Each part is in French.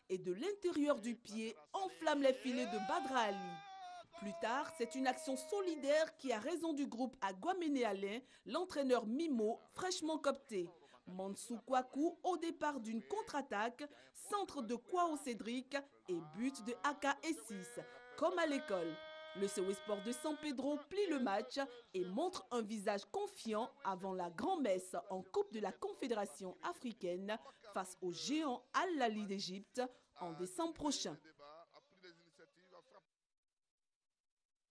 et de l'intérieur du pied enflamme les filets de Badra Ali. Plus tard, c'est une action solidaire qui a raison du groupe à Guaméné Alain, l'entraîneur Mimo, fraîchement copté. Mansou Kouakou au départ d'une contre-attaque, centre de Kwao Cédric et but de Aka E6, comme à l'école. Le COE Sport de San Pedro plie le match et montre un visage confiant avant la grand-messe en Coupe de la Confédération africaine face au géant Al-Ahly d'Égypte en décembre prochain.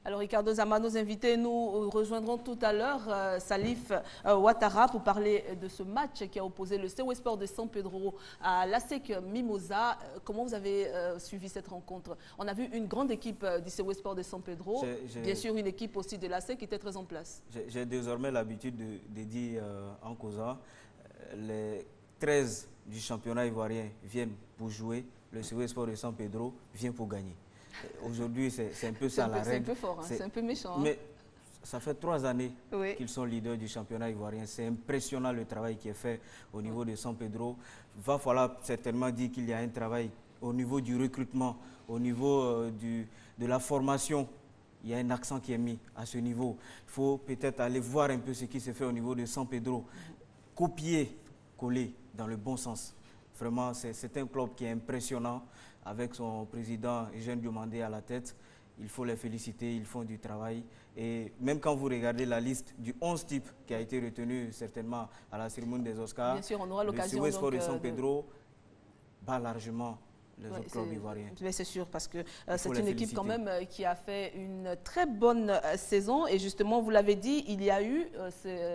Alors Ricardo Zama, nos invités nous rejoindront tout à l'heure, Salif Ouattara, pour parler de ce match qui a opposé le COE Sport de San Pedro à l'ASEC Mimosa. Comment vous avez suivi cette rencontre? On a vu une grande équipe du COE Sport de San Pedro, bien sûr une équipe aussi de l'ASEC qui était très en place. J'ai désormais l'habitude de dire en causant, les 13 du championnat ivoirien viennent pour jouer, le COE Sport de San Pedro vient pour gagner. Aujourd'hui, c'est un peu ça la règle. C'est un peu fort, hein, c'est un peu méchant. Mais ça fait 3 années oui. qu'ils sont leaders du championnat ivoirien. C'est impressionnant le travail qui est fait au niveau de San Pedro. Il va falloir certainement dire qu'il y a un travail au niveau du recrutement, au niveau de la formation. Il y a un accent qui est mis à ce niveau. Il faut peut-être aller voir un peu ce qui se fait au niveau de San Pedro. Copier, coller dans le bon sens. Vraiment, c'est un club qui est impressionnant avec son président Eugène Diomandé à la tête. Il faut les féliciter, ils font du travail. Et même quand vous regardez la liste du 11 types qui a été retenu certainement à la cérémonie des Oscars, bien sûr, on aura l'occasion le COE Sport de San Pedro bat largement les autres clubs ivoiriens. C'est sûr, parce que c'est une équipe quand même qui a fait une très bonne saison. Et justement, vous l'avez dit, il y a eu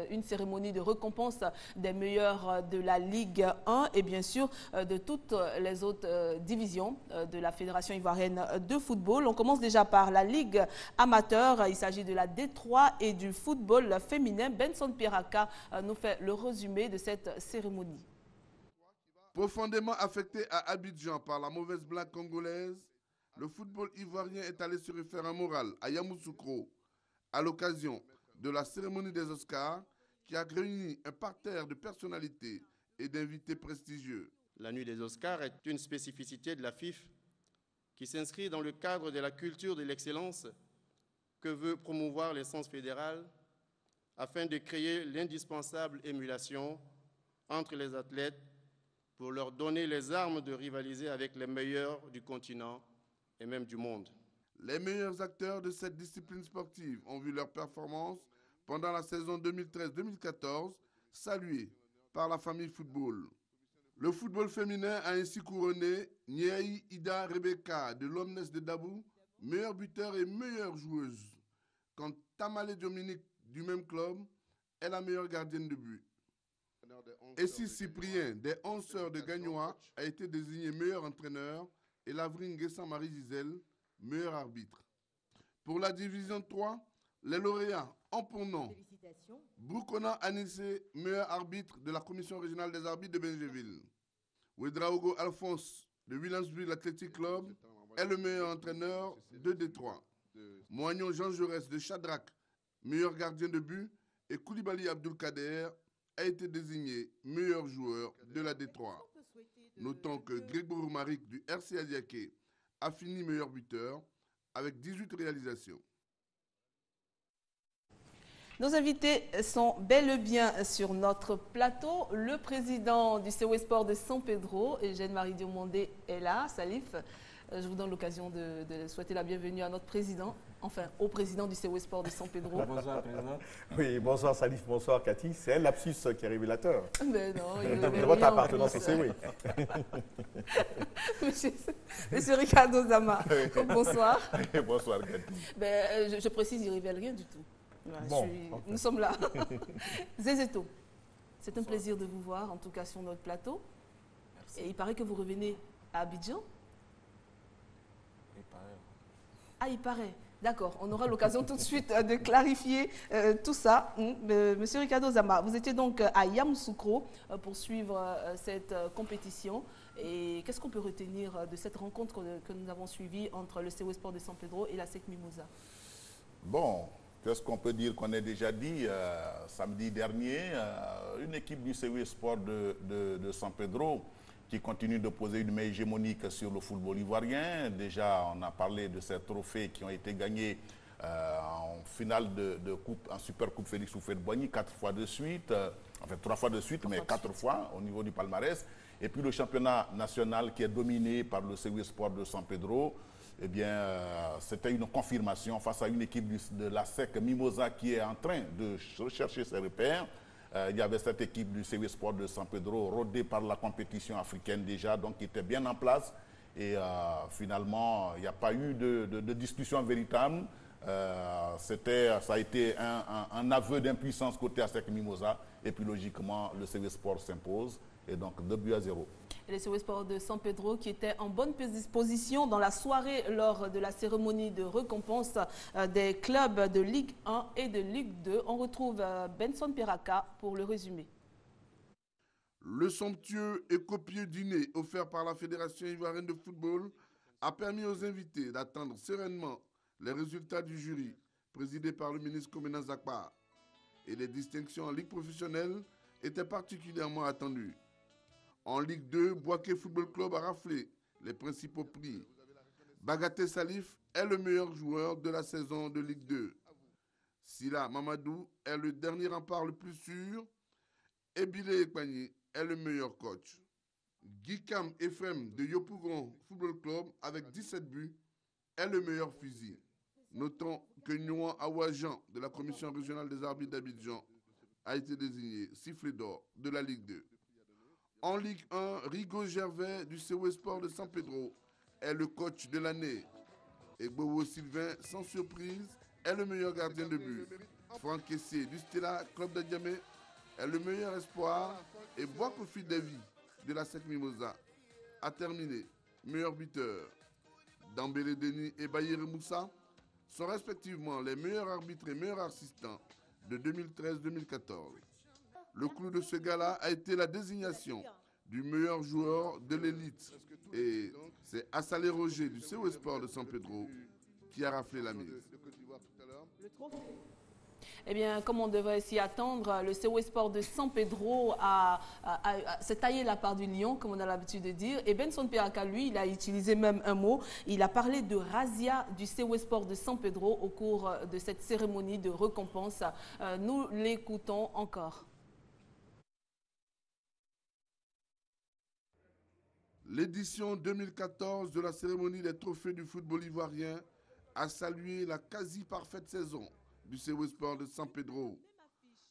une cérémonie de récompense des meilleurs de la Ligue 1 et bien sûr de toutes les autres divisions de la Fédération ivoirienne de football. On commence déjà par la Ligue amateur. Il s'agit de la D3 et du football féminin. Benson Piraka nous fait le résumé de cette cérémonie. Profondément affecté à Abidjan par la mauvaise blague congolaise, le football ivoirien est allé se refaire un moral à Yamoussoukro à l'occasion de la cérémonie des Oscars qui a réuni un parterre de personnalités et d'invités prestigieux. La nuit des Oscars est une spécificité de la FIF qui s'inscrit dans le cadre de la culture de l'excellence que veut promouvoir l'instance fédérale afin de créer l'indispensable émulation entre les athlètes pour leur donner les armes de rivaliser avec les meilleurs du continent et même du monde. Les meilleurs acteurs de cette discipline sportive ont vu leur performance pendant la saison 2013-2014 saluée par la famille football. Le football féminin a ainsi couronné Niaï Ida Rebecca de l'Omnes de Dabou, meilleure buteur et meilleure joueuse, quand Tamale Dominique du même club est la meilleure gardienne de but. Et si Cyprien des 11 sœurs de Gagnoa a été désigné meilleur entraîneur et Lavrine Guessan Marie-Gisèle meilleur arbitre. Pour la division 3, les lauréats ont pour nom Broukona Anissé, meilleur arbitre de la commission régionale des arbitres de Benjeville. Ouedraogo Alphonse de Williamsville Athletic Club est le meilleur entraîneur de Détroit. Moignon Jean Jaurès de Chadrac, meilleur gardien de but, et Koulibaly Abdulkader a été désigné meilleur joueur de la D3. Notons que Grégoire Marik du RC Adiaké a fini meilleur buteur avec 18 réalisations. Nos invités sont bel et bien sur notre plateau. Le président du COE Sport de San Pedro, Eugène-Marie Diomandé, est là. Salif, je vous donne l'occasion de souhaiter la bienvenue à notre président, enfin au président du COE Sport de San Pedro. Bonsoir, président. Oui, bonsoir Salif, bonsoir Cathy. C'est un lapsus qui est révélateur. Mais non, de votre appartenance au COE. Monsieur Ricardo Zama, bonsoir. Bonsoir Cathy. Ben, je précise, il ne révèle rien du tout. Voilà, bon, nous sommes là. Zézéto, c'est un plaisir de vous voir, en tout cas sur notre plateau. Merci. Et il paraît que vous revenez à Abidjan. Il paraît. Ah, il paraît. D'accord, on aura l'occasion tout de suite de clarifier tout ça. Monsieur Ricardo Zama, vous étiez donc à Yamoussoukro pour suivre cette compétition. Et qu'est-ce qu'on peut retenir de cette rencontre que nous avons suivie entre le COE Sport de San Pedro et la SEC Mimosa? Bon, qu'est-ce qu'on peut dire qu'on a déjà dit samedi dernier? Une équipe du COE Sport de San Pedro qui continue de poser une main hégémonique sur le football ivoirien. Déjà, on a parlé de ces trophées qui ont été gagnés en finale de coupe, en Super Coupe Félix Houphouët-Boigny, 4 fois de suite, enfin 3 fois de suite, mais 4 fois au niveau du palmarès. Et puis le championnat national qui est dominé par le CW Sport de San Pedro. Eh bien, c'était une confirmation face à une équipe de la SEC Mimosa qui est en train de rechercher ses repères. Il y avait cette équipe du CW Sport de San Pedro rodée par la compétition africaine déjà, donc qui était bien en place. Et finalement, il n'y a pas eu de discussion véritable. Ça a été un aveu d'impuissance côté ASEC Mimosa. Et puis logiquement, le CW Sport s'impose. Et donc 2-0. Et le CW Sport de San Pedro qui était en bonne disposition dans la soirée lors de la cérémonie de récompense des clubs de Ligue 1 et de Ligue 2. On retrouve Benson Piraka pour le résumé. Le somptueux et copieux dîner offert par la Fédération ivoirienne de football a permis aux invités d'attendre sereinement les résultats du jury présidé par le ministre Komena Zakpa. Et les distinctions en Ligue professionnelle étaient particulièrement attendues. En Ligue 2, Bouaké Football Club a raflé les principaux prix. Bagaté Salif est le meilleur joueur de la saison de Ligue 2. Sila Mamadou est le dernier rempart le plus sûr. Et Bilé Ekpagny est le meilleur coach. Guikam Efrem de Yopougon Football Club, avec 17 buts, est le meilleur fusil. Notons que Nouan Awajan de la Commission régionale des arbitres d'Abidjan a été désigné sifflet d'or de la Ligue 2. En Ligue 1, Rigo Gervais du CW Sport de San Pedro est le coach de l'année. Et Bobo Sylvain, sans surprise, est le meilleur gardien de but. Franck Kessié du Stella Club de Djamé est le meilleur espoir. Et Boakofi Davy de la SEC Mimosa a terminé meilleur buteur. Dambélé Denis et Bayere Moussa sont respectivement les meilleurs arbitres et meilleurs assistants de 2013-2014. Le clou de ce gala a été la désignation du meilleur joueur de l'élite. Et c'est Assalé Roger du CW Sport de San Pedro qui a raflé la mise. Eh bien, comme on devrait s'y attendre, le CW Sport de San Pedro s'est taillé la part du lion, comme on a l'habitude de dire. Et Benson Piraka, lui, il a utilisé même un mot. Il a parlé de razzia du CW Sport de San Pedro au cours de cette cérémonie de récompense. Nous l'écoutons encore. L'édition 2014 de la cérémonie des trophées du football ivoirien a salué la quasi-parfaite saison du CW Sport de San Pedro.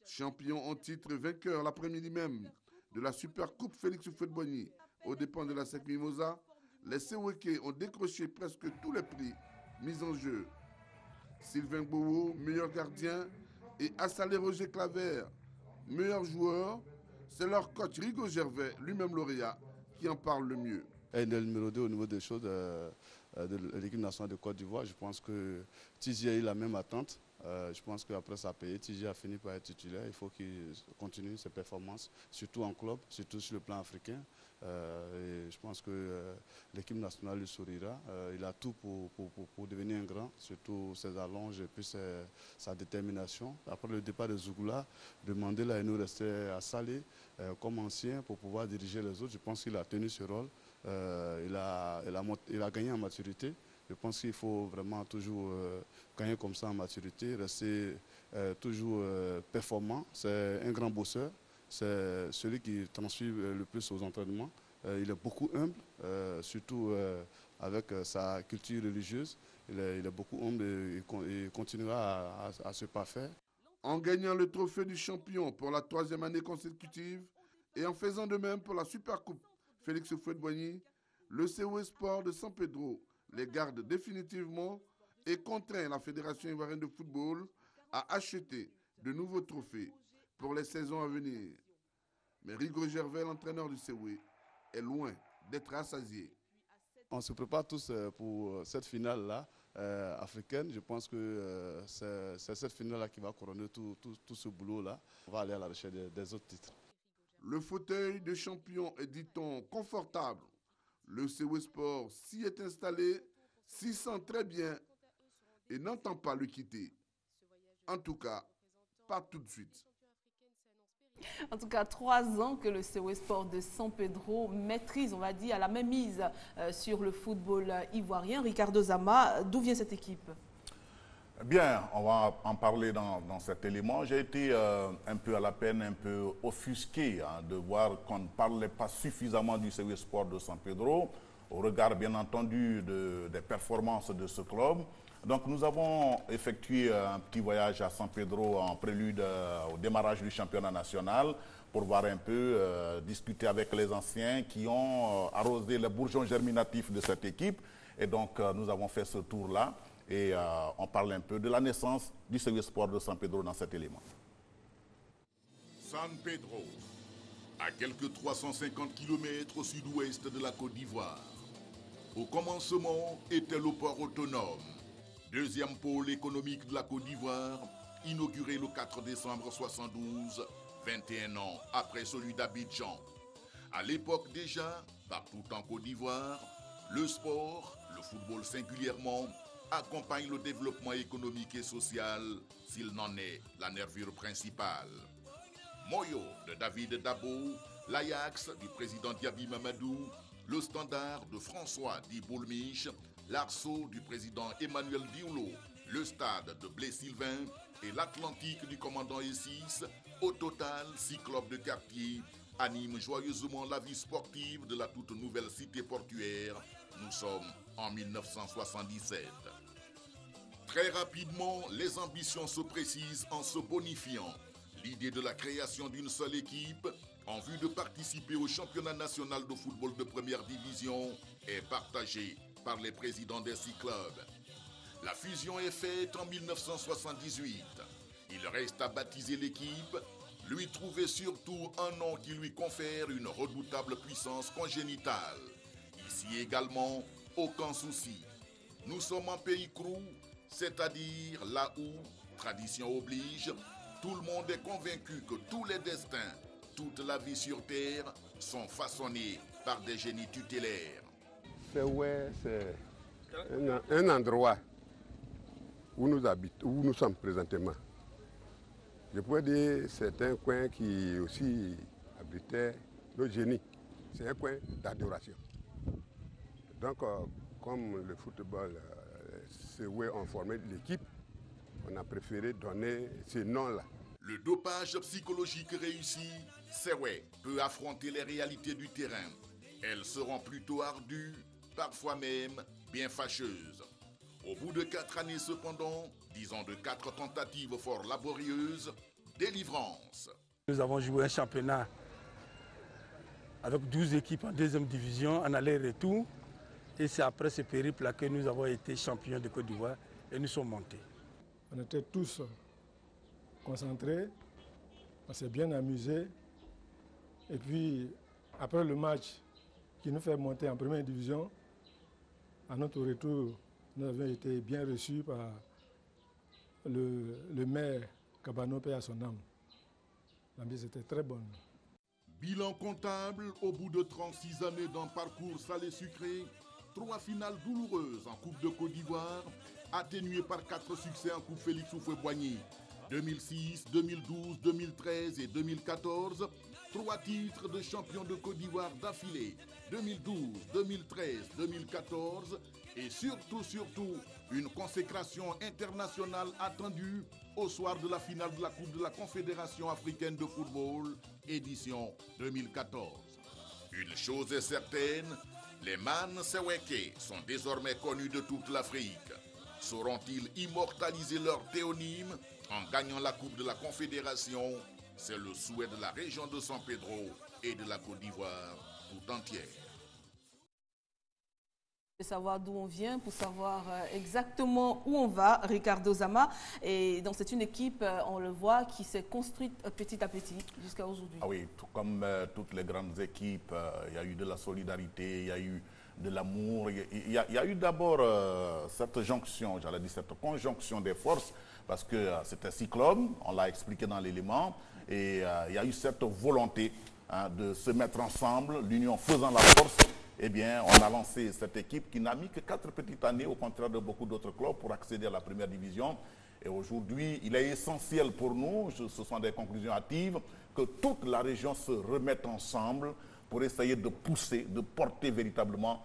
Champion en titre, vainqueur l'après-midi même de la Super Coupe Félix Houphouët-Boigny aux dépens de la SEC Mimosa, les CWK ont décroché presque tous les prix mis en jeu. Sylvain Bowo, meilleur gardien, et Assalé Roger Claver, meilleur joueur, c'est leur coach Rigo Gervais, lui-même lauréat, qui en parle le mieux. Et le numéro 2 au niveau des choses de l'équipe nationale de Côte d'Ivoire, je pense que Tizi a eu la même attente. Je pense qu'après ça a payé, Tizi a fini par être titulaire. Il faut qu'il continue ses performances, surtout en club, surtout sur le plan africain. Et je pense que l'équipe nationale lui sourira. Il a tout pour devenir un grand, surtout ses allonges et puis sa détermination. Après le départ de Zougoula, Mandela est nous resté à Salé comme ancien pour pouvoir diriger les autres. Je pense qu'il a tenu ce rôle. Il a gagné en maturité. Je pense qu'il faut vraiment toujours gagner comme ça en maturité, rester toujours performant. C'est un grand bosseur. C'est celui qui transmet le plus aux entraînements. Il est beaucoup humble, surtout avec sa culture religieuse. Il est beaucoup humble et il continuera à se parfaire. En gagnant le trophée du champion pour la 3e année consécutive et en faisant de même pour la Super Coupe Félix Houphouët-Boigny, le CW Sport de San Pedro les garde définitivement et contraint la Fédération ivoirienne de football à acheter de nouveaux trophées pour les saisons à venir. Mais Rigo Gervais, l'entraîneur du CW, est loin d'être rassasié. On se prépare tous pour cette finale-là africaine. Je pense que c'est cette finale-là qui va couronner tout ce boulot-là. On va aller à la recherche des autres titres. Le fauteuil de champion est, dit-on, confortable. Le CW Sport s'y est installé, s'y sent très bien et n'entend pas le quitter. En tout cas, pas tout de suite. En tout cas, 3 ans que le COE Sport de San Pedro maîtrise, on va dire, la même mise sur le football ivoirien. Ricardo Zama, d'où vient cette équipe? Bien, on va en parler dans cet élément. J'ai été un peu à la peine, un peu offusqué de voir qu'on ne parlait pas suffisamment du COE Sport de San Pedro, au regard bien entendu des performances de ce club. Donc nous avons effectué un petit voyage à San Pedro en prélude au démarrage du championnat national pour voir un peu, discuter avec les anciens qui ont arrosé les bourgeons germinatifs de cette équipe. Et donc nous avons fait ce tour-là et on parle un peu de la naissance du COE Sport de San Pedro dans cet élément. San Pedro, à quelques 350 km au sud-ouest de la Côte d'Ivoire. Au commencement était le port autonome, deuxième pôle économique de la Côte d'Ivoire, inauguré le 4 décembre 1972, 21 ans après celui d'Abidjan. À l'époque déjà, partout en Côte d'Ivoire, le sport, le football singulièrement, accompagne le développement économique et social s'il n'en est la nervure principale. Moyo de David Dabo, l'Ajax du président Diaby Mamadou, le Standard de François Di Boulmich, l'Arceau du président Emmanuel Dioulo, le Stade de Blé-Sylvain et l'Atlantique du commandant E6, au total 6 clubs de quartier animent joyeusement la vie sportive de la toute nouvelle cité portuaire. Nous sommes en 1977. Très rapidement, les ambitions se précisent en se bonifiant. L'idée de la création d'une seule équipe en vue de participer au championnat national de football de première division est partagée par les présidents des 6 clubs. La fusion est faite en 1978. Il reste à baptiser l'équipe, lui trouver surtout un nom qui lui confère une redoutable puissance congénitale. Ici également, aucun souci. Nous sommes en pays crou, c'est-à-dire là où, tradition oblige, tout le monde est convaincu que tous les destins, toute la vie sur Terre, sont façonnés par des génies tutélaires. C'est un endroit où nous sommes présentement. Je pourrais dire que c'est un coin qui aussi abritait le génie. C'est un coin d'adoration. Donc, comme le football, c'est où on formait l'équipe, on a préféré donner ce nom-là. Le dopage psychologique réussi, Sewe peut affronter les réalités du terrain. Elles seront plutôt ardues, parfois même bien fâcheuses. Au bout de 4 années cependant, disons de 4 tentatives fort laborieuses, délivrance. Nous avons joué un championnat avec 12 équipes en deuxième division, en aller-retour. Et c'est après ce périple-là que nous avons été champions de Côte d'Ivoire et nous sommes montés. On était tous concentrés, on s'est bien amusé. Et puis, après le match qui nous fait monter en première division, à notre retour, nous avions été bien reçus par le maire Cabano, paix à son âme. L'ambiance était très bonne. Bilan comptable, au bout de 36 années d'un parcours salé-sucré, 3 finales douloureuses en Coupe de Côte d'Ivoire, atténuées par 4 succès en Coupe Félix Houphouët-Boigny. 2006, 2012, 2013 et 2014, 3 titres de champion de Côte d'Ivoire d'affilée, 2012, 2013, 2014 et surtout une consécration internationale attendue au soir de la finale de la Coupe de la Confédération africaine de football, édition 2014. Une chose est certaine, les Man Seweke sont désormais connus de toute l'Afrique. Sauront-ils immortaliser leur théonyme en gagnant la Coupe de la Confédération? C'est le souhait de la région de San Pedro et de la Côte d'Ivoire tout entière. De savoir d'où on vient, pour savoir exactement où on va, Ricardo Zama. Et donc c'est une équipe, on le voit, qui s'est construite petit à petit jusqu'à aujourd'hui. Ah oui, comme toutes les grandes équipes, il y a eu de la solidarité, il y a eu de l'amour. Il y a eu d'abord cette jonction, j'allais dire cette conjonction des forces, parce que c'était 6 clubs, on l'a expliqué dans l'élément, et il y a eu cette volonté de se mettre ensemble, l'union faisant la force. Eh bien, on a lancé cette équipe qui n'a mis que 4 petites années, au contraire de beaucoup d'autres clubs, pour accéder à la première division. Et aujourd'hui, il est essentiel pour nous, ce sont des conclusions hâtives, que toute la région se remette ensemble pour essayer de pousser, de porter véritablement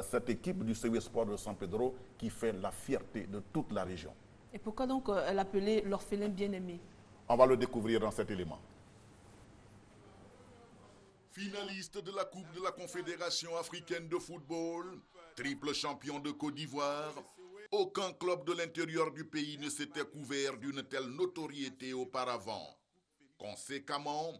cette équipe du CEW Sport de San Pedro qui fait la fierté de toute la région. Et pourquoi donc l'appeler l'orphelin bien-aimé? On va le découvrir dans cet élément. Finaliste de la Coupe de la Confédération africaine de football, triple champion de Côte d'Ivoire, aucun club de l'intérieur du pays ne s'était couvert d'une telle notoriété auparavant. Conséquemment,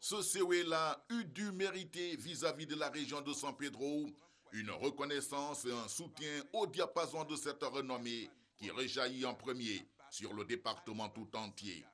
ce CEW-là eut dû mériter vis-à-vis de la région de San Pedro une reconnaissance et un soutien au diapason de cette renommée qui rejaillit en premier sur le département tout entier.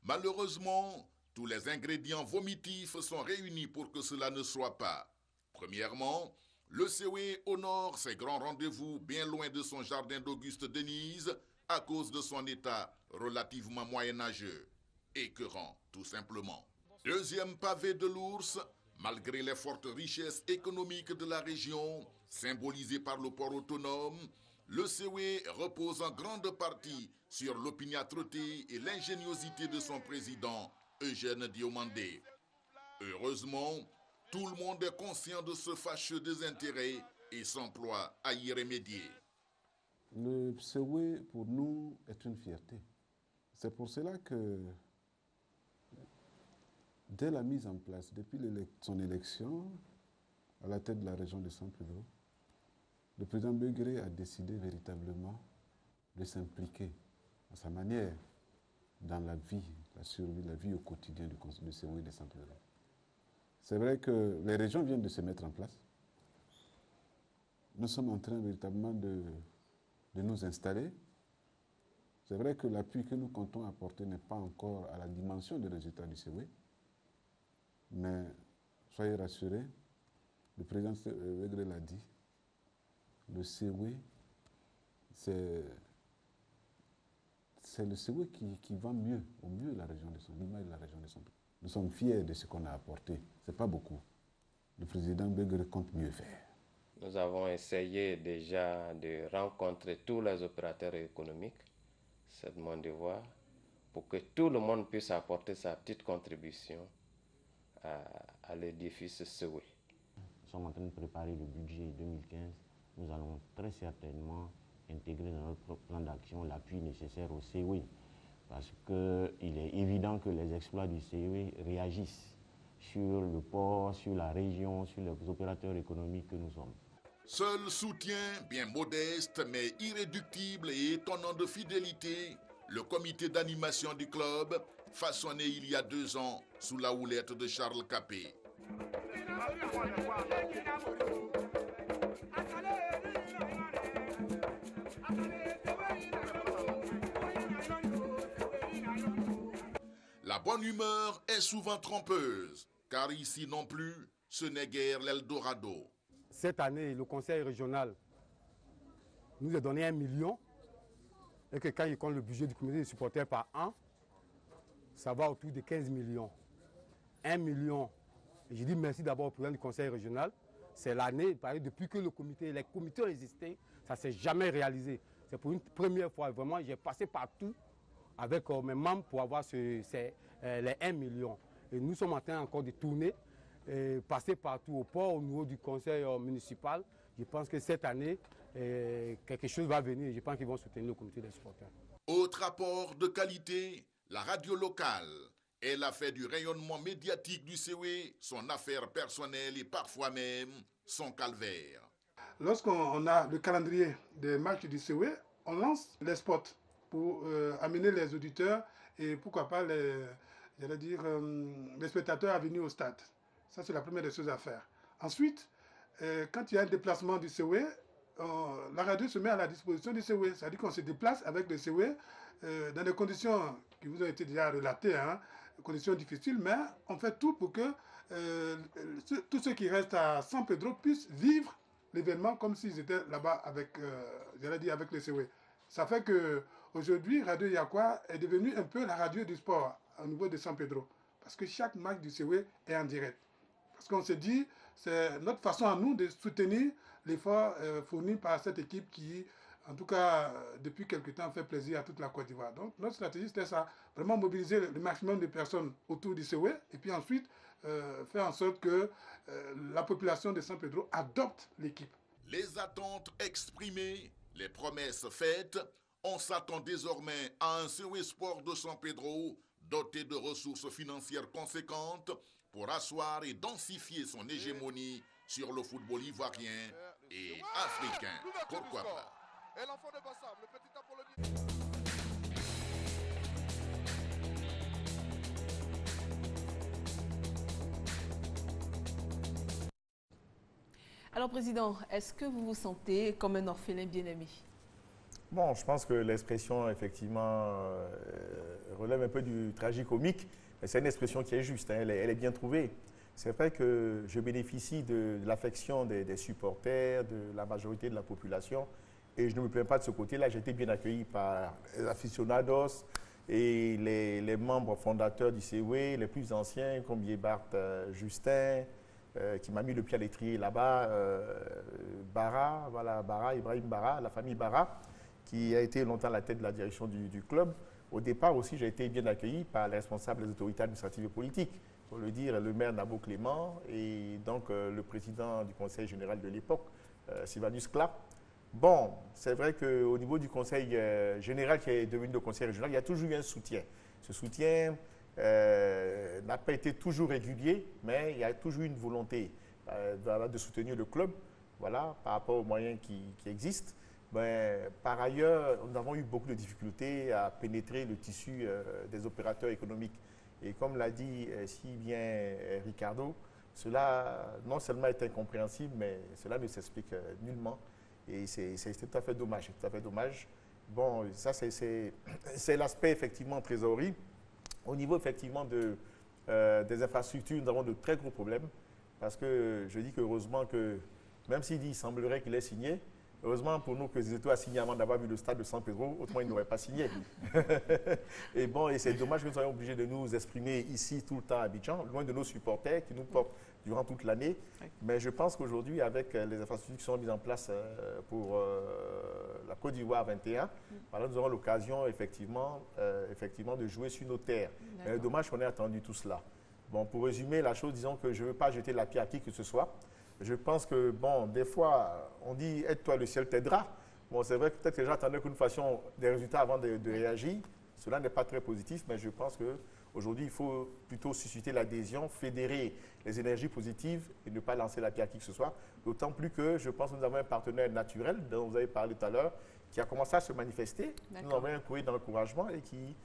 Malheureusement, tous les ingrédients vomitifs sont réunis pour que cela ne soit pas. Premièrement, le CEW honore ses grands rendez-vous bien loin de son jardin d'Auguste Denise à cause de son état relativement moyenâgeux, écœurant tout simplement. Deuxième pavé de l'ours, malgré les fortes richesses économiques de la région, symbolisées par le port autonome, le CEW repose en grande partie sur l'opiniâtreté et l'ingéniosité de son président, Eugène Diomandé. Heureusement, tout le monde est conscient de ce fâcheux désintérêt et s'emploie à y remédier. Le CEW, pour nous, est une fierté. C'est pour cela que, dès la mise en place, depuis son élection à la tête de la région de San Pedro, le président Begré a décidé véritablement de s'impliquer à sa manière dans la vie, la survie, la vie au quotidien du CEW de San Pedro. C'est vrai que les régions viennent de se mettre en place. Nous sommes en train véritablement de nous installer. C'est vrai que l'appui que nous comptons apporter n'est pas encore à la dimension des résultats du CEW. Mais soyez rassurés, le président Begré l'a dit, le CEW, c'est le CEW qui va mieux, au mieux la région de l'image de la région de San Pedro. Nous sommes fiers de ce qu'on a apporté. Ce n'est pas beaucoup. Le président Begré compte mieux faire. Nous avons essayé déjà de rencontrer tous les opérateurs économiques, c'est mon devoir, pour que tout le monde puisse apporter sa petite contribution à l'édifice CEW. Nous sommes en train de préparer le budget 2015. Nous allons très certainement intégrer dans notre plan d'action l'appui nécessaire au CEW. Parce qu'il est évident que les exploits du CEW réagissent sur le port, sur la région, sur les opérateurs économiques que nous sommes. Seul soutien, bien modeste mais irréductible et étonnant de fidélité, le comité d'animation du club, façonné il y a 2 ans sous la houlette de Charles Capet. La bonne humeur est souvent trompeuse, car ici non plus, ce n'est guère l'Eldorado. Cette année, le conseil régional nous a donné 1 million et que quand il compte le budget du comité de supporters par an, ça va autour de 15 millions. 1 million. Et je dis merci d'abord au président du conseil régional. C'est l'année, depuis que les comités ont existé, ça ne s'est jamais réalisé. C'est pour une première fois, vraiment, j'ai passé partout avec mes membres pour avoir les 1 million. Et nous sommes en train encore de tourner, passer partout au port, au niveau du conseil municipal. Je pense que cette année, quelque chose va venir. Je pense qu'ils vont soutenir le comité des supporters. Autre apport de qualité, la radio locale. Elle a fait du rayonnement médiatique du CEW son affaire personnelle et parfois même son calvaire. Lorsqu'on a le calendrier des matchs du CEW, on lance les spots pour amener les auditeurs et pourquoi pas les spectateurs à venir au stade. Ça, c'est la première des choses à faire. Ensuite, quand il y a un déplacement du CEW, la radio se met à la disposition du CEW. C'est-à-dire qu'on se déplace avec le CEW dans des conditions qui vous ont été déjà relatées, hein, conditions difficiles, mais on fait tout pour que tous ceux qui restent à San Pedro puissent vivre l'événement comme s'ils étaient là-bas avec le CEW. Ça fait qu'aujourd'hui, Radio Yakwa est devenue un peu la radio du sport au niveau de San Pedro. Parce que chaque match du CEW est en direct. Parce qu'on se dit, c'est notre façon à nous de soutenir l'effort fourni par cette équipe qui en tout cas, depuis quelque temps, fait plaisir à toute la Côte d'Ivoire. Donc, notre stratégie, c'était ça, vraiment mobiliser le maximum de personnes autour du COE et puis ensuite faire en sorte que la population de San Pedro adopte l'équipe. Les attentes exprimées, les promesses faites, on s'attend désormais à un COE Sport de San Pedro doté de ressources financières conséquentes pour asseoir et densifier son hégémonie sur le football ivoirien et africain. Pourquoi pas? Et l'enfant de Bassam, le petit Apollonien. Alors, Président, est-ce que vous vous sentez comme un orphelin bien-aimé? Bon, je pense que l'expression, effectivement, relève un peu du tragicomique, mais c'est une expression qui est juste, hein, elle est bien trouvée. C'est vrai que je bénéficie de l'affection des supporters, de la majorité de la population, et je ne me plains pas de ce côté-là. J'ai été bien accueilli par les aficionados et les membres fondateurs du COE, les plus anciens, comme Yébart Justin, qui m'a mis le pied à l'étrier là-bas, Bara, voilà, Bara, Ibrahim Bara, la famille Bara, qui a été longtemps à la tête de la direction du club. Au départ aussi, j'ai été bien accueilli par les responsables des autorités administratives et politiques. Il faut le dire, le maire Nabo Clément et donc le président du conseil général de l'époque, Sylvanus Kla. Bon, c'est vrai qu'au niveau du conseil général qui est devenu le conseil régional, il y a toujours eu un soutien. Ce soutien n'a pas été toujours régulier, mais il y a toujours eu une volonté de soutenir le club, voilà, par rapport aux moyens qui existent. Mais, par ailleurs, nous avons eu beaucoup de difficultés à pénétrer le tissu des opérateurs économiques. Et comme l'a dit si bien Ricardo, cela non seulement est incompréhensible, mais cela ne s'explique nullement. Et c'est tout à fait dommage. Tout à fait dommage. Bon, ça c'est l'aspect effectivement trésorerie. Au niveau effectivement des infrastructures, nous avons de très gros problèmes. Parce que je dis qu'heureusement que, même s'il semblerait qu'il ait signé, heureusement pour nous que Zéto a signé avant d'avoir vu le stade de San Pedro, autrement il n'aurait pas signé. Et bon, et c'est dommage que nous soyons obligés de nous exprimer ici tout le temps à Abidjan, loin de nos supporters qui nous portent durant toute l'année. Mais je pense qu'aujourd'hui, avec les infrastructures qui sont mises en place pour la Côte d'Ivoire 21, voilà, nous aurons l'occasion effectivement de jouer sur nos terres. Mais dommage qu'on ait attendu tout cela. Bon, pour résumer la chose, disons que je ne veux pas jeter la pierre à qui que ce soit. Je pense que, bon, des fois, on dit « aide-toi, le ciel t'aidera ». Bon, c'est vrai que peut-être que les gens attendaient que nous fassions des résultats avant de réagir. Cela n'est pas très positif, mais je pense qu'aujourd'hui, il faut plutôt susciter l'adhésion, fédérer les énergies positives et ne pas lancer la pierre à qui que ce soit. D'autant plus que je pense que nous avons un partenaire naturel, dont vous avez parlé tout à l'heure, qui a commencé à se manifester. Nous avons un courrier d'encouragement et qui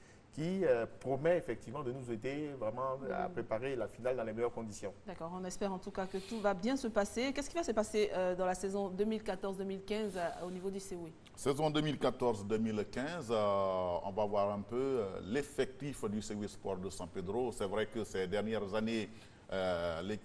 promet effectivement de nous aider vraiment à préparer la finale dans les meilleures conditions. D'accord, on espère en tout cas que tout va bien se passer. Qu'est-ce qui va se passer dans la saison 2014-2015 au niveau du COE? Saison 2014-2015, on va voir un peu l'effectif du COE Sport de San Pedro. C'est vrai que ces dernières années,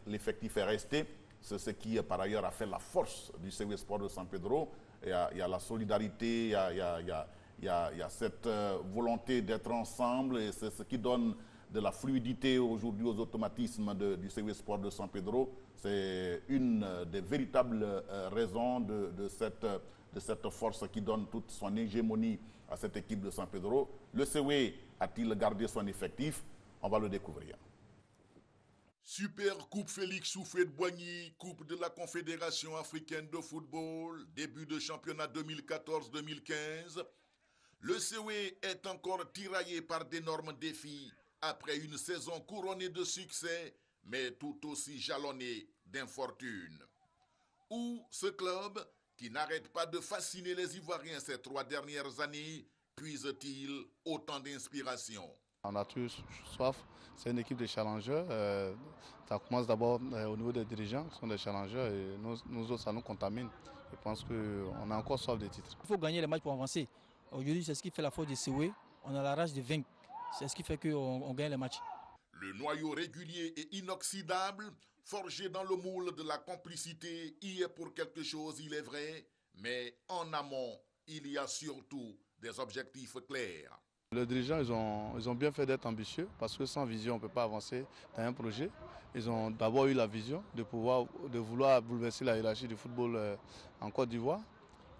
l'effectif est resté. C'est ce qui, par ailleurs, a fait la force du COE Sport de San Pedro. Il y a la solidarité, il y a cette volonté d'être ensemble et c'est ce qui donne de la fluidité aujourd'hui aux automatismes du COE Sport de San Pedro. C'est une des véritables raisons de cette force qui donne toute son hégémonie à cette équipe de San Pedro. Le COE a-t-il gardé son effectif? On va le découvrir. Super Coupe Félix Houphouët-Boigny, Coupe de la Confédération africaine de football, début de championnat 2014-2015. Le COE est encore tiraillé par d'énormes défis après une saison couronnée de succès, mais tout aussi jalonnée d'infortunes. Où ce club, qui n'arrête pas de fasciner les Ivoiriens ces 3 dernières années, puise-t-il autant d'inspiration? On a tous soif, c'est une équipe de challengers. Ça commence d'abord au niveau des dirigeants, qui sont des challengers, et nous autres, ça nous contamine. Je pense qu'on a encore soif des titres. Il faut gagner les matchs pour avancer. Aujourd'hui, c'est ce qui fait la force du COE. On a la rage de vaincre. C'est ce qui fait qu'on gagne les matchs. Le noyau régulier et inoxydable, forgé dans le moule de la complicité, y est pour quelque chose, il est vrai. Mais en amont, il y a surtout des objectifs clairs. Les dirigeants, ils ont bien fait d'être ambitieux parce que sans vision, on ne peut pas avancer dans un projet. Ils ont d'abord eu la vision de vouloir bouleverser la hiérarchie du football en Côte d'Ivoire.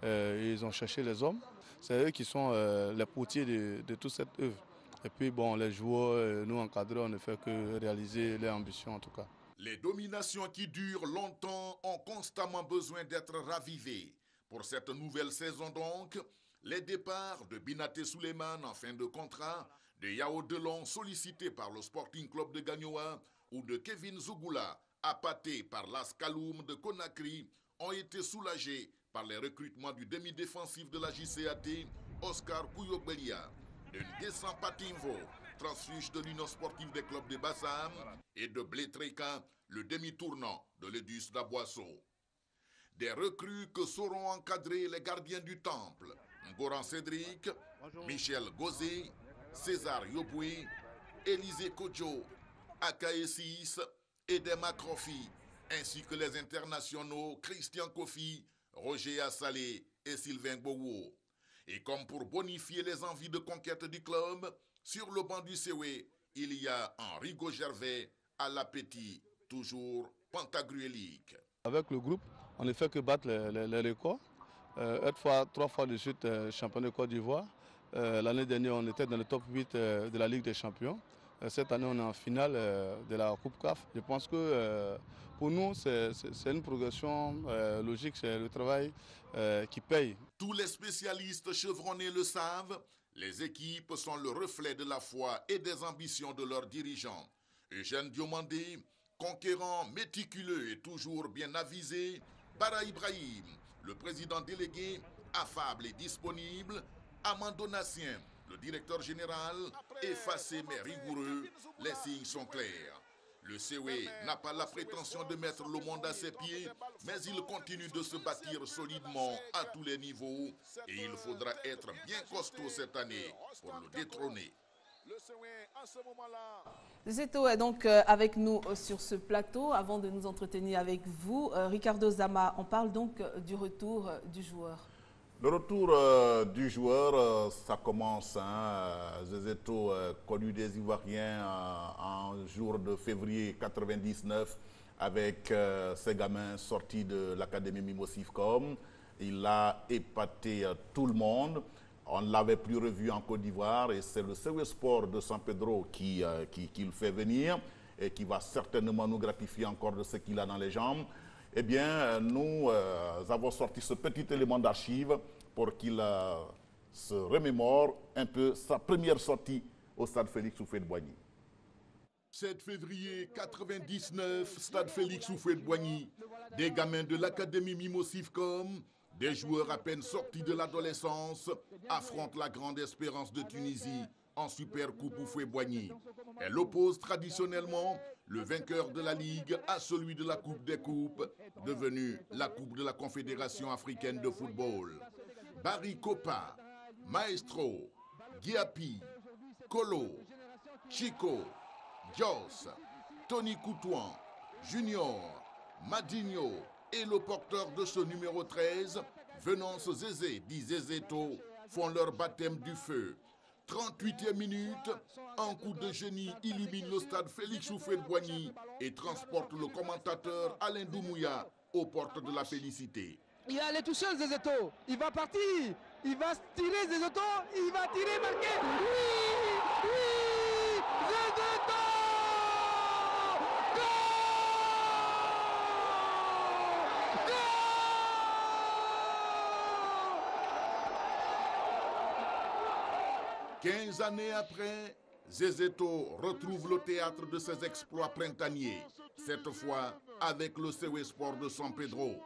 Ils ont cherché les hommes. C'est eux qui sont les portiers de toute cette œuvre. Et puis bon, les joueurs, nous encadreurs, on ne fait que réaliser leurs ambitions en tout cas. Les dominations qui durent longtemps ont constamment besoin d'être ravivées. Pour cette nouvelle saison donc, les départs de Binaté Souleymane en fin de contrat, de Yao Delon sollicité par le Sporting Club de Gagnoa ou de Kevin Zougoula appâté par l'AS Kaloum de Conakry ont été soulagés par les recrutements du demi-défensif de la JCAT, Oscar Kouyokbelia, de Nguessan Patimvo, transfuge de l'Union sportive des clubs de Bassam, et de Blétreka, le demi-tournant de l'Edus d'Aboisseau. Des recrues que sauront encadrer les gardiens du temple, Ngoran Cédric, Michel Gozé, César Yopoué, Élisée Kodjo, Akae 6, Edema Krofi, ainsi que les internationaux Christian Kofi, Roger Assalé et Sylvain Gbowo. Et comme pour bonifier les envies de conquête du club, sur le banc du CW, il y a Henrico Gervais à l'appétit, toujours pentagruélique. Avec le groupe, on ne fait que battre les records. 3 fois de suite champion de Côte d'Ivoire. L'année dernière, on était dans le top 8 de la Ligue des Champions. Cette année, on est en finale de la Coupe CAF. Je pense que pour nous, c'est une progression logique, c'est le travail qui paye. Tous les spécialistes chevronnés le savent, les équipes sont le reflet de la foi et des ambitions de leurs dirigeants. Eugène Diomandé, conquérant, méticuleux et toujours bien avisé, Bara Ibrahim, le président délégué, affable et disponible, Amando Nassien, le directeur général, effacé mais rigoureux, les signes sont clairs. Le CW n'a pas la prétention de mettre le monde à ses pieds, mais il continue de se bâtir solidement à tous les niveaux et il faudra être bien costaud cette année pour le détrôner. Zeto est donc avec nous sur ce plateau. Avant de nous entretenir avec vous, Ricardo Zama, on parle donc du retour du joueur. Le retour du joueur, ça commence. Zezeto, connu des Ivoiriens en jour de février 1999 avec ses gamins sortis de l'académie Mimosifcom. Il a épaté tout le monde. On ne l'avait plus revu en Côte d'Ivoire et c'est le CW Sport de San Pedro qui le fait venir et qui va certainement nous gratifier encore de ce qu'il a dans les jambes. Eh bien, nous avons sorti ce petit élément d'archive pour qu'il se remémore un peu sa première sortie au stade Félix Houphouët-Boigny. 7 février 1999, stade Félix Houphouët-Boigny. Des gamins de l'académie Mimosifcom, des joueurs à peine sortis de l'adolescence, affrontent la grande espérance de Tunisie en Super Coupe Houphouët-Boigny. Elle oppose traditionnellement le vainqueur de la Ligue à celui de la Coupe des Coupes, devenue la Coupe de la Confédération africaine de football. Barry Kopa, Maestro, Guiapi, Kolo, Chico, Jos, Tony Coutouan, Junior, Madinho et le porteur de ce numéro 13, Venance Zézé, dit Zézéto, font leur baptême du feu. 38e minute, un coup de génie illumine le stade Félix Houphouët-Boigny et transporte le commentateur Alain Doumouya aux portes de la félicité. Il a les toucheurs Zézéto, il va partir, il va tirer Zézéto, il va tirer, marquer. Oui, Zézéto! Goal! 15 années après, Zézéto retrouve le théâtre de ses exploits printaniers, cette fois avec le CW Sport de San Pedro.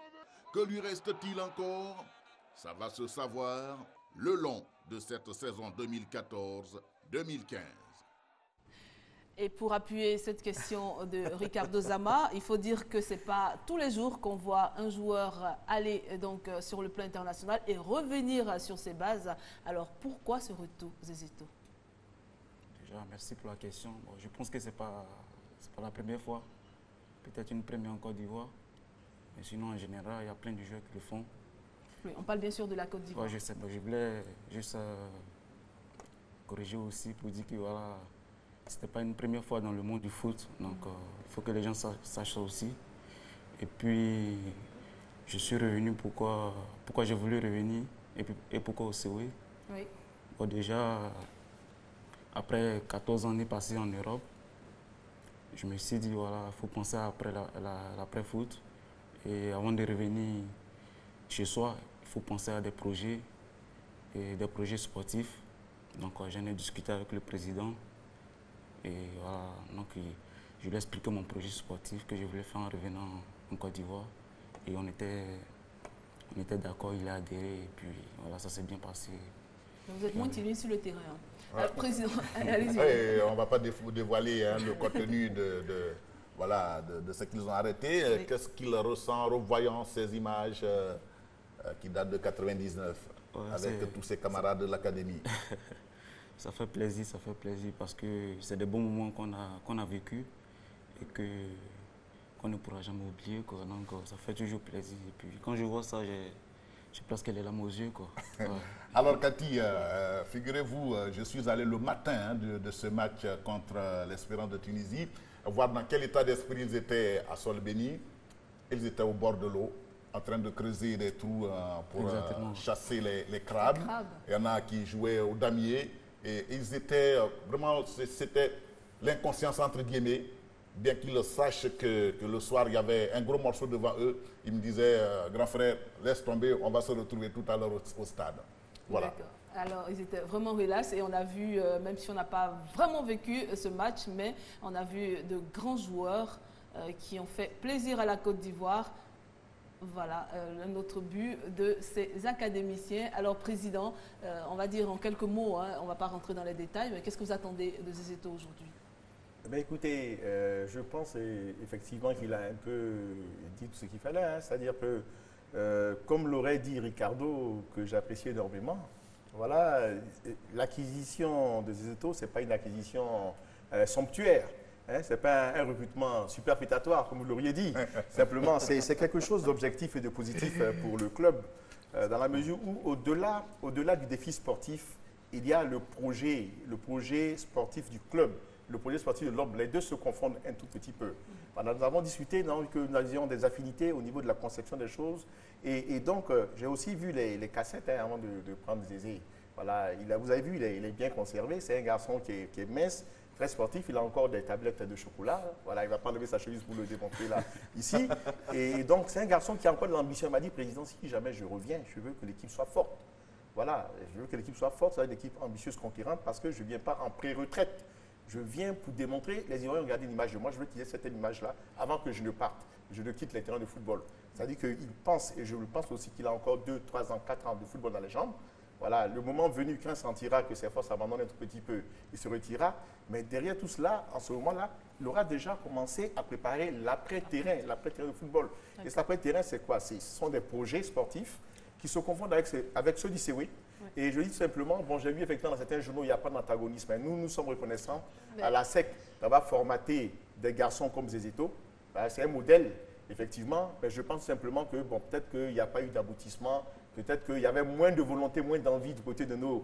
Que lui reste-t-il encore? Ça va se savoir le long de cette saison 2014-2015. Et pour appuyer cette question de Ricardo Zama, il faut dire que ce n'est pas tous les jours qu'on voit un joueur aller donc sur le plan international et revenir sur ses bases. Alors pourquoi ce retour, Zézéto? Déjà, merci pour la question. Bon, je pense que ce n'est pas la première fois. Peut-être une première en Côte d'Ivoire. Mais sinon, en général, il y a plein de joueurs qui le font. Oui, on parle bien sûr de la Côte d'Ivoire. Ouais, je sais. Bon, je voulais juste corriger aussi pour dire que voilà, ce n'était pas une première fois dans le monde du foot. Donc, il faut que les gens sachent ça aussi. Et puis, Je suis revenu, pourquoi j'ai voulu revenir et pourquoi au COE. Oui. Bon, déjà, après 14 années passées en Europe, je me suis dit, voilà, il faut penser après l'après-foot. Et avant de revenir chez soi, il faut penser à des projets sportifs. Donc, j'en ai discuté avec le président. Et voilà, donc, je lui ai expliqué mon projet sportif que je voulais faire en revenant en Côte d'Ivoire. Et on était d'accord, il a adhéré. Et puis, voilà, ça s'est bien passé. Vous êtes moins timide sur le terrain. Ouais. Président, allez-y. Oui, on ne va pas dévoiler le contenu de ce qu'ils ont arrêté. Oui. Qu'est-ce qu'il ressent en revoyant ces images qui datent de 99 avec tous ses camarades de l'académie? Ça fait plaisir parce que c'est des bons moments qu'on a vécu et qu'on ne pourra jamais oublier, quoi. Donc ça fait toujours plaisir. Et puis quand je vois ça, j'ai presque les larmes aux yeux, quoi. Ouais. Alors Cathy, figurez-vous, je suis allé le matin de ce match contre l'Espérance de Tunisie, voir dans quel état d'esprit ils étaient à Solbeni. Ils étaient au bord de l'eau, en train de creuser des trous pour chasser les crabes. Il y en a qui jouaient au damier. Et ils étaient vraiment, c'était l'inconscience entre guillemets, bien qu'ils sachent que le soir, il y avait un gros morceau devant eux. Ils me disaient, grand frère, laisse tomber, on va se retrouver tout à l'heure au stade. Voilà. Alors, ils étaient vraiment relax et on a vu, même si on n'a pas vraiment vécu ce match, mais on a vu de grands joueurs qui ont fait plaisir à la Côte d'Ivoire. Voilà, notre but de ces académiciens. Alors, Président, on va dire en quelques mots, hein, on ne va pas rentrer dans les détails, mais qu'est-ce que vous attendez de Zézeto aujourd'hui? Écoutez, je pense effectivement qu'il a un peu dit tout ce qu'il fallait. Hein, c'est-à-dire que, comme l'aurait dit Ricardo, que j'apprécie énormément, voilà, l'acquisition de Zézeto, ce n'est pas une acquisition somptuaire. Hein, ce n'est pas un recrutement superfétatoire, comme vous l'auriez dit. Simplement, c'est quelque chose d'objectif et de positif pour le club, dans la mesure où, au-delà du défi sportif, il y a le projet sportif du club, le projet sportif de l'OB. Les deux se confondent un tout petit peu. Nous avons discuté que nous avions des affinités au niveau de la conception des choses. Et donc, j'ai aussi vu les cassettes avant de prendre Zézé. Voilà, vous avez vu, il est bien conservé. C'est un garçon qui est mince, très sportif, il a encore des tablettes de chocolat. Voilà, il ne va pas lever sa chemise pour le démontrer là, ici. Et donc, c'est un garçon qui a encore de l'ambition. Il m'a dit, Président, si jamais je reviens, je veux que l'équipe soit forte. Voilà, je veux que l'équipe soit forte, ça va être une équipe ambitieuse, conquérante, parce que je ne viens pas en pré-retraite. Je viens pour démontrer, les Ivoiriens ont regardé une image de moi, je veux qu'il y ait cette image-là avant que je ne parte, je ne quitte les terrains de football. C'est-à-dire qu'il pense, et je le pense aussi, qu'il a encore 2, 3 ans, 4 ans de football dans les jambes. Voilà, le moment venu, quand il sentira que ses forces abandonnent un tout petit peu, il se retirera. Mais derrière tout cela, en ce moment-là, il aura déjà commencé à préparer l'après-terrain de football. Et cet après-terrain, c'est quoi? Ce sont des projets sportifs qui se confondent avec ceux du COE. Et je dis tout simplement, bon, j'ai vu effectivement dans certains journaux, il n'y a pas d'antagonisme. Nous sommes reconnaissants à la SEC d'avoir formaté des garçons comme Zézeto. C'est un modèle, effectivement. Mais je pense simplement que, bon, peut-être qu'il n'y a pas eu d'aboutissement. Peut-être qu'il y avait moins de volonté, moins d'envie du côté de nos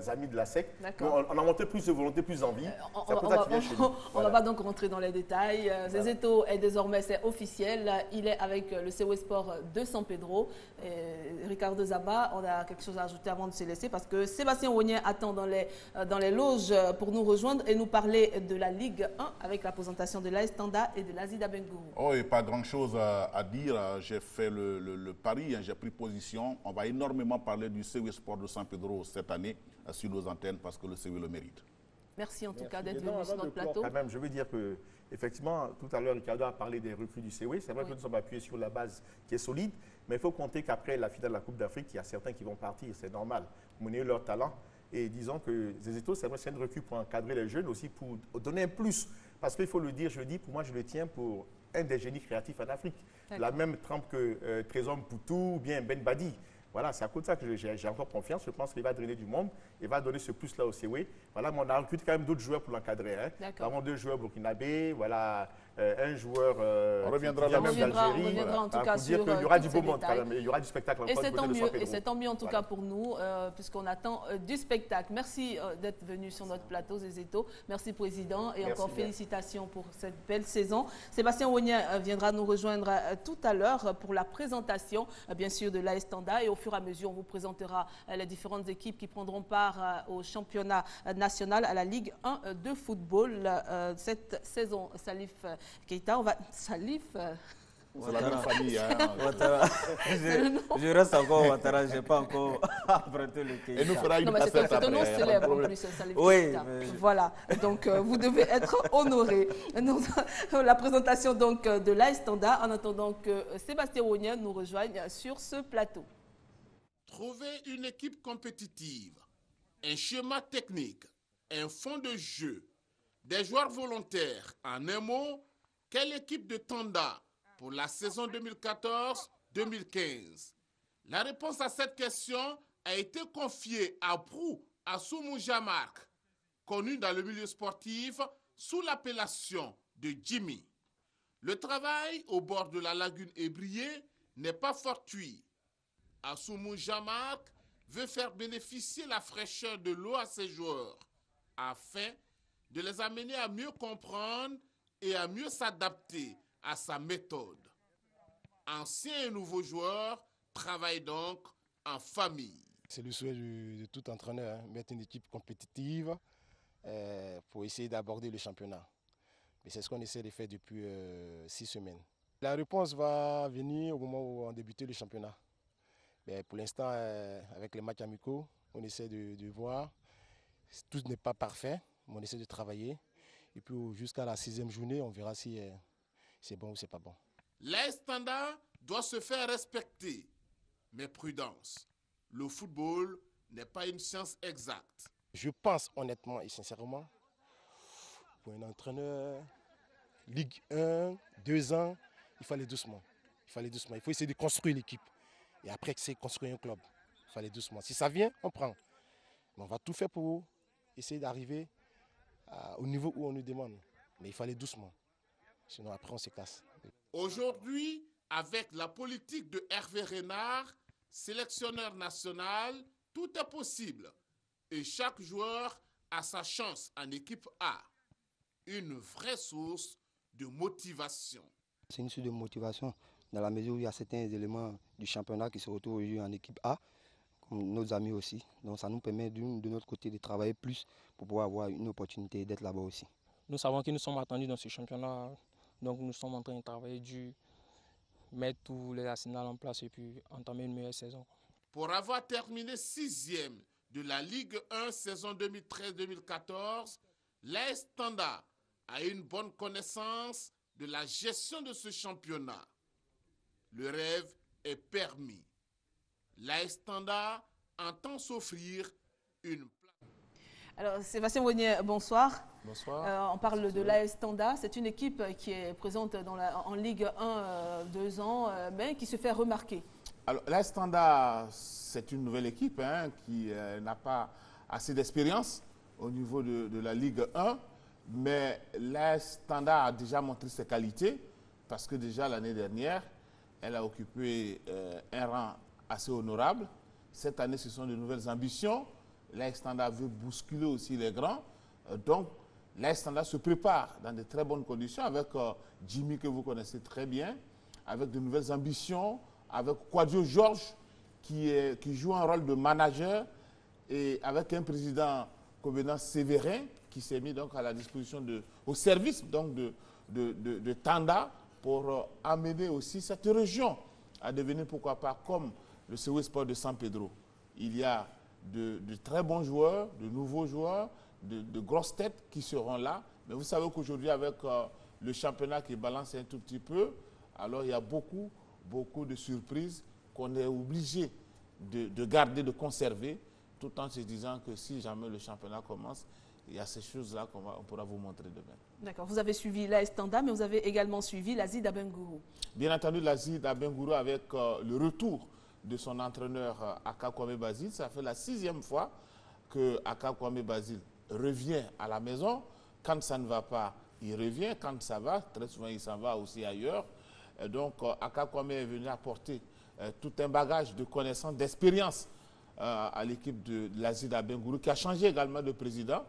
amis de la SEC. On a montré plus de volonté, plus d'envie. On ne va pas donc rentrer dans les détails. Zézeto est désormais, c'est officiel. Il est avec le COE Sport de San Pedro. Ricardo Zaba, on a quelque chose à ajouter avant de se laisser parce que Sébastien Ognien attend dans les loges pour nous rejoindre et nous parler de la Ligue 1 avec la présentation de l'AS Tanda et de l'Azida Bengourou. Oh, et pas grand-chose à dire. J'ai fait le pari, j'ai pris position. On va énormément parler du COE Sport de San Pedro cette année sur nos antennes parce que le COE le mérite. Merci en tout cas d'être venu sur notre plateau. Quand même, je veux dire que, effectivement, tout à l'heure, Ricardo a parlé des recrues du COE. C'est vrai que nous sommes appuyés sur la base qui est solide, mais il faut compter qu'après la finale de la Coupe d'Afrique, il y a certains qui vont partir. C'est normal, mener leur talent. Et disons que Zézeto, c'est une recrue pour encadrer les jeunes, aussi pour donner un plus. Parce qu'il faut le dire, pour moi, je le tiens pour un des génies créatifs en Afrique. La même trempe que Trésor Mpoutou ou bien Ben Badi. Voilà, c'est à cause de ça que j'ai encore confiance. Je pense qu'il va drainer du monde et va donner ce plus-là au COE. Voilà, mais on a recruté quand même d'autres joueurs pour l'encadrer. Hein. Nous avons 2 joueurs burkinabés. Voilà, un joueur on reviendra en tout cas sur il y aura du beau monde quand même, il y aura du spectacle. Et c'est tant mieux en tout cas pour nous, puisqu'on attend du spectacle. Merci d'être venu sur notre plateau, Zézéto. Merci Président et encore félicitations pour cette belle saison. Sébastien Wogna viendra nous rejoindre tout à l'heure pour la présentation bien sûr de l'AS Tanda, et au fur et à mesure on vous présentera les différentes équipes qui prendront part au championnat national, à la Ligue 1 de football cette saison. Salif Keita, on va... Salif... C'est la même famille. Hein. Je reste encore Ouattara, je n'ai pas encore emprunté le Keita. Et nous fera une cassette après. C'est un nom célèbre en plus, Salif Keita. Voilà, donc vous devez être honoré. La présentation donc de l'AS Tanda, en attendant que Sébastien Wogna nous rejoigne sur ce plateau. Trouver une équipe compétitive, un schéma technique, un fond de jeu, des joueurs volontaires, en un mot, quelle équipe de Tanda pour la saison 2014-2015? La réponse à cette question a été confiée à Brou Assoumou Jamark, connu dans le milieu sportif sous l'appellation de Jimmy. Le travail au bord de la lagune ébriée n'est pas fortuit. Assoumou Jamark veut faire bénéficier la fraîcheur de l'eau à ses joueurs afin de les amener à mieux comprendre et à mieux s'adapter à sa méthode. Anciens et nouveaux joueurs travaillent donc en famille. C'est le souhait de tout entraîneur, hein, mettre une équipe compétitive pour essayer d'aborder le championnat. Mais c'est ce qu'on essaie de faire depuis 6 semaines. La réponse va venir au moment où on débute le championnat. Mais pour l'instant, avec les matchs amicaux, on essaie de voir. Tout n'est pas parfait, mais on essaie de travailler. Et puis jusqu'à la 6e journée, on verra si c'est bon ou c'est pas bon. L'AS Tanda doit se faire respecter. Mais prudence, le football n'est pas une science exacte. Je pense honnêtement et sincèrement, pour un entraîneur, Ligue 1, 2 ans, il faut aller doucement. Il faut essayer de construire l'équipe. Et après, c'est construire un club. Il faut aller doucement. Si ça vient, on prend. Mais on va tout faire pour essayer d'arriver au niveau où on nous demande. Mais il faut aller doucement. Sinon, après, on se casse. Aujourd'hui, avec la politique de Hervé Renard, sélectionneur national, tout est possible. Et chaque joueur a sa chance en équipe A. Une vraie source de motivation. C'est une source de motivation dans la mesure où il y a certains éléments du championnat qui se retrouvent aujourd'hui en équipe A, comme nos amis aussi. Donc ça nous permet de notre côté de travailler plus pour pouvoir avoir une opportunité d'être là-bas aussi. Nous savons que nous sommes attendus dans ce championnat, donc nous sommes en train de travailler dur, mettre tous les arsenals en place et puis entamer une meilleure saison. Pour avoir terminé 6e de la Ligue 1 saison 2013-2014, l'AS Tanda a une bonne connaissance de la gestion de ce championnat. Le rêve est permis. L'AS Tanda entend s'offrir une place. Alors, Sébastien Wogna, bonsoir. Bonsoir. On parle de l'AS Tanda. C'est une équipe qui est présente en Ligue 1 2 ans, mais qui se fait remarquer. Alors, l'AS Tanda, c'est une nouvelle équipe qui n'a pas assez d'expérience au niveau de la Ligue 1. Mais l'AS Tanda a déjà montré ses qualités parce que déjà l'année dernière, elle a occupé un rang assez honorable. Cette année, ce sont de nouvelles ambitions. L'AS Tanda veut bousculer aussi les grands. Donc, l'AS Tanda se prépare dans de très bonnes conditions avec Jimmy que vous connaissez très bien, avec de nouvelles ambitions, avec Kouadio Georges qui joue un rôle de manager et avec un président Kobenan Sévérin qui s'est mis donc à la disposition au service donc de Tanda pour amener aussi cette région à devenir pourquoi pas comme le COE Sport de San Pedro. Il y a de très bons joueurs, de nouveaux joueurs, de grosses têtes qui seront là. Mais vous savez qu'aujourd'hui avec le championnat qui balance un tout petit peu, alors il y a beaucoup de surprises qu'on est obligé de garder, de conserver, tout en se disant que si jamais le championnat commence, il y a ces choses-là qu'on pourra vous montrer demain. D'accord. Vous avez suivi l'AS Tanda, mais vous avez également suivi l'ASI d'Abengourou. Bien entendu, l'ASI d'Abengourou avec le retour de son entraîneur Aka Kwame Basile. Ça fait la 6e fois que Aka Kwame Basile revient à la maison. Quand ça ne va pas, il revient quand ça va. Très souvent, il s'en va aussi ailleurs. Et donc, Aka Kwame est venu apporter tout un bagage de connaissances, d'expérience à l'équipe de l'Azid Abengourou, qui a changé également de président,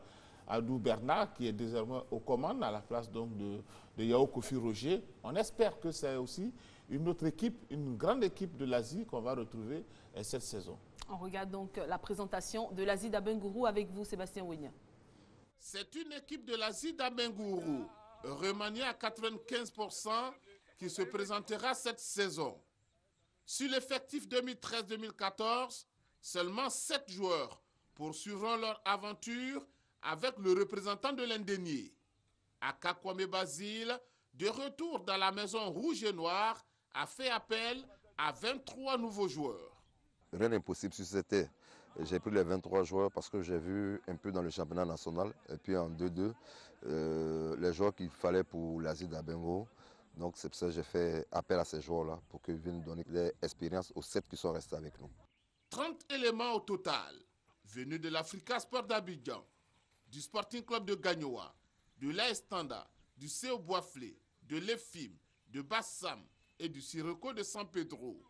Adou Bernard, qui est désormais aux commandes à la place donc de Yao Kofi Roger. On espère que c'est aussi une autre équipe, une grande équipe de l'Asie qu'on va retrouver cette saison. On regarde donc la présentation de l'Azid Abengourou avec vous, Sébastien Wigna. C'est une équipe de l'Azid Abengourou, remaniée à 95%, qui se présentera cette saison. Sur l'effectif 2013-2014, seulement 7 joueurs poursuivront leur aventure avec le représentant de l'Indénié. Aka Kwame Basile, de retour dans la maison rouge et noire, a fait appel à 23 nouveaux joueurs. Rien n'est possible sur cette terre. J'ai pris les 23 joueurs parce que j'ai vu un peu dans le championnat national et puis en 2-2 les joueurs qu'il fallait pour l'Azid Abengourou. Donc c'est pour ça que j'ai fait appel à ces joueurs-là pour qu'ils viennent donner l'expérience aux 7 qui sont restés avec nous. 30 éléments au total, venus de l'Africa Sport d'Abidjan, du Sporting Club de Gagnoa, de l'AS Tanda, du CO Boisflé, de l'EFIM, de Bassam et du Sirocco de San Pedro.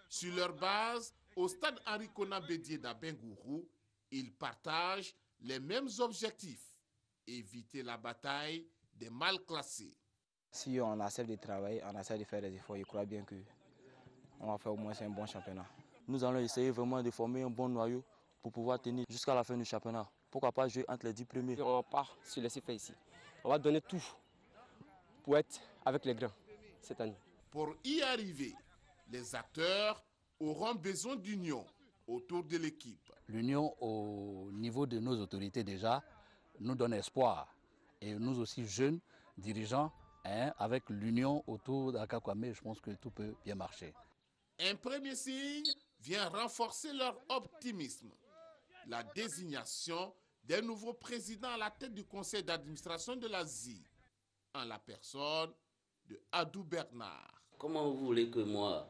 Sur leur base, au stade Henri Konan Bédié d'Abengourou, ils partagent les mêmes objectifs. Éviter la bataille des mal classés. Si on accepte de travailler, on accepte de faire des efforts, je crois bien qu'on va faire au moins un bon championnat. Nous allons essayer vraiment de former un bon noyau pour pouvoir tenir jusqu'à la fin du championnat. Pourquoi pas jouer entre les 10 premiers? On ne va pas se laisser faire ici. On va donner tout pour être avec les grands cette année. Pour y arriver, les acteurs auront besoin d'union autour de l'équipe. L'union au niveau de nos autorités déjà nous donne espoir. Et nous aussi, jeunes dirigeants, avec l'union autour d'Aka Kwame, je pense que tout peut bien marcher. Un premier signe vient renforcer leur optimisme. La désignation d'un nouveau président à la tête du conseil d'administration de l'Asie, en la personne de Adou Bernard. Comment vous voulez que moi,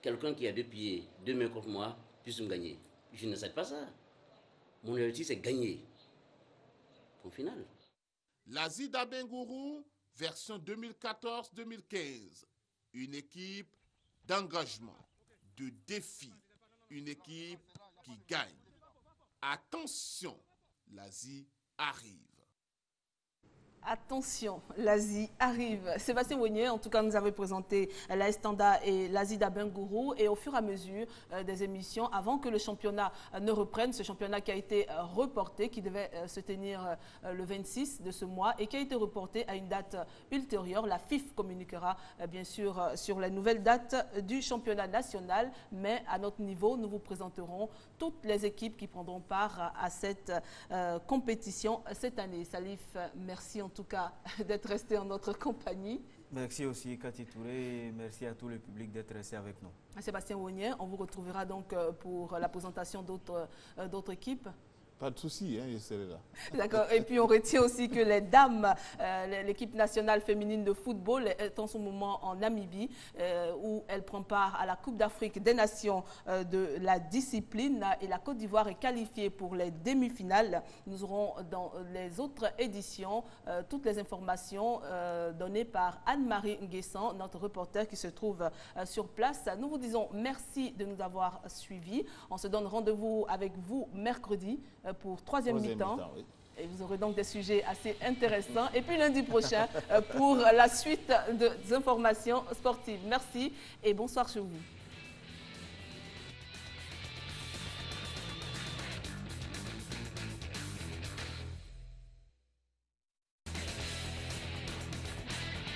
quelqu'un qui a 2 pieds, 2 mains contre moi, puisse me gagner? Je ne sais pas ça. Mon objectif, c'est gagner. Au final. L'Azid Abengourou, version 2014-2015. Une équipe d'engagement, de défi. Une équipe qui gagne. Attention, l'Asie arrive. Attention, l'Asie arrive. Sébastien Wigné, en tout cas, nous avait présenté l'AS Tanda et l'Azid Abengourou. Et au fur et à mesure des émissions, avant que le championnat ne reprenne, ce championnat qui a été reporté, qui devait se tenir le 26 de ce mois et qui a été reporté à une date ultérieure. La FIF communiquera bien sûr sur les nouvelles dates du championnat national. Mais à notre niveau, nous vous présenterons toutes les équipes qui prendront part à cette compétition cette année. Salif, merci en tout cas d'être resté en notre compagnie. Merci aussi Cathy Touré et merci à tout le public d'être resté avec nous. Sébastien Wigné, on vous retrouvera donc pour la présentation d'autres équipes. Pas de souci, je serai là. D'accord. Et puis on retient aussi que les dames, l'équipe nationale féminine de football est en ce moment en Namibie où elle prend part à la Coupe d'Afrique des Nations de la discipline et la Côte d'Ivoire est qualifiée pour les demi-finales. Nous aurons dans les autres éditions toutes les informations données par Anne-Marie Nguessan, notre reporter qui se trouve sur place. Nous vous disons merci de nous avoir suivis. On se donne rendez-vous avec vous mercredi pour troisième mi-temps. Oui. Et vous aurez donc des sujets assez intéressants. Et puis lundi prochain pour la suite des informations sportives. Merci et bonsoir chez vous.